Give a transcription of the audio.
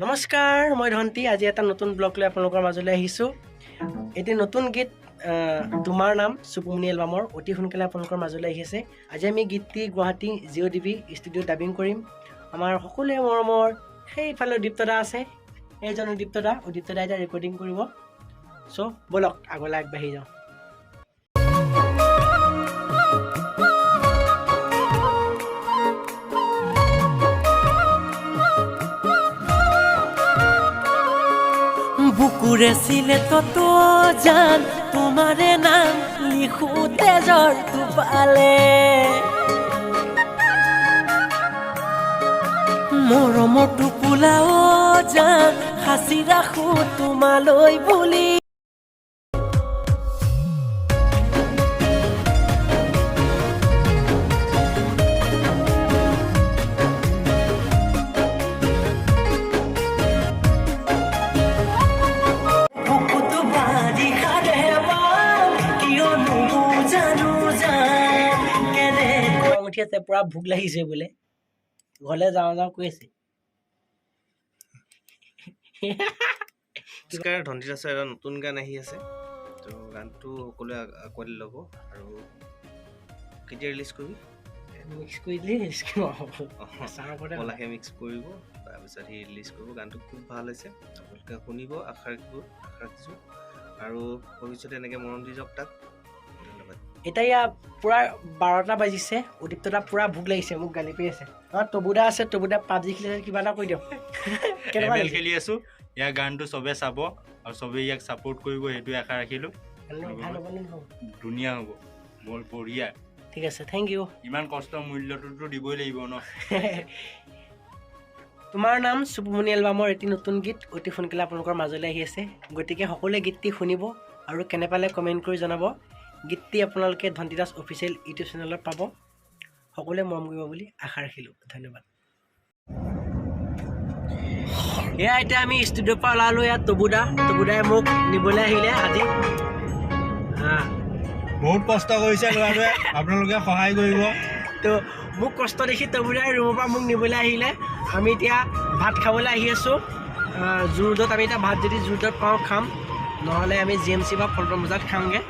নমস্কাৰ, মই ধন্তি। আজি এটা নতুন ব্লগ লৈ আপোনালোকৰ মাজলৈ আহিছোঁ। এটি নতুন গীত তোমাৰ নাম চুপুমনি এলবামৰ অতি সোনকালে আপোনালোকৰ মাজলৈ আহি আছে। আজি আমি গীতটি গুৱাহাটী JODB ষ্টুডিঅ'ত ডাবিং কৰিম। আমাৰ সকলোৱে মৰমৰ সেইফালে উদীপ্তদা আছে, এইজন উদীপ্তদা এতিয়া ৰেকৰ্ডিং কৰিব। চ' ব'লক আগলৈ আগবাঢ়ি যাওঁ। বুকুৰে ছিলে তো জান তোমাৰে নাম লিখোতে জ্বৰটো পালে, মৰমৰ টোপোলা জান সাঁচি ৰাখো তোমালৈ বুলি। উঠি আছে, পুৰা ভোক লাগিছে বোলে, ঘৰলৈ যাওঁ কৈ আছে। নমস্কাৰ, ধন্তি দাসৰ এটা নতুন গান আহি আছে। তো গানটো সকলোৱে আঁকোৱালি ল'ব। আৰু কেতিয়া ৰিলিজ কৰিবি? মিক্স কৰি দিলে কলাকে মিক্স কৰিব, তাৰপিছত সি ৰিলিজ কৰিব। গানটো খুব ভাল হৈছে, আপোনালোকে শুনিব, আশা ৰাখিছোঁ। আৰু ভৱিষ্যতে এনেকৈ মৰম দি যাওক তাক। ধন্যবাদ। এতিয়া পুৰা 12টা বাজিছে, উদীপ্তদা পুৰা ভোক লাগিছে, মোক গালি পাৰি আছে। তবুদা আছে, তবুদা পাবজি খেলি আছে, কিবা এটা কৈ দিয়ক। ML খেলি আছো, ইয়াৰ গানটো চবে চাব আৰু চবে ইয়াক ছাপোৰ্ট কৰিব, সেইটোৱে আশা ৰাখিলোঁ। ধুনীয়া হ'ব, বৰ বঢ়িয়া। ঠিক আছে, থেংক ইউ। ইমান কষ্ট মূল্যটোতো দিবই লাগিব ন। তোমাৰ নাম চুপুমনি এলবামৰ এটি নতুন গীত অতি সোনকালে আপোনালোকৰ মাজলৈ আহি আছে। গতিকে সকলোৱে গীতটি শুনিব আৰু কেনে পালে কমেণ্ট কৰি জনাব। গীতটি আপোনালোকে ধন্তি দাস অফিচিয়েল ইউটিউব চেনেলত পাব। সকলোৱে মৰম কৰিব বুলি আশা ৰাখিলোঁ। ধন্যবাদ। এয়া এতিয়া আমি ষ্টুডিঅ'ৰ পৰা ওলালোঁ। ইয়াত তবুদাই মোক নিবলৈ আহিলে আজি। বহুত কষ্ট কৰিছে ল'ৰাটোৱে, আপোনালোকে সহায় কৰিব। তো মোক কষ্ট দেখি তবুদাই ৰুমৰ পৰা মোক নিবলৈ আহিলে। আমি এতিয়া ভাত খাবলৈ আহি আছোঁ জু ৰোডত। আমি এতিয়া ভাত যদি জু ৰোডত পাওঁ খাম, নহ'লে আমি GMC বা পল্টন বজাৰত খামগৈ।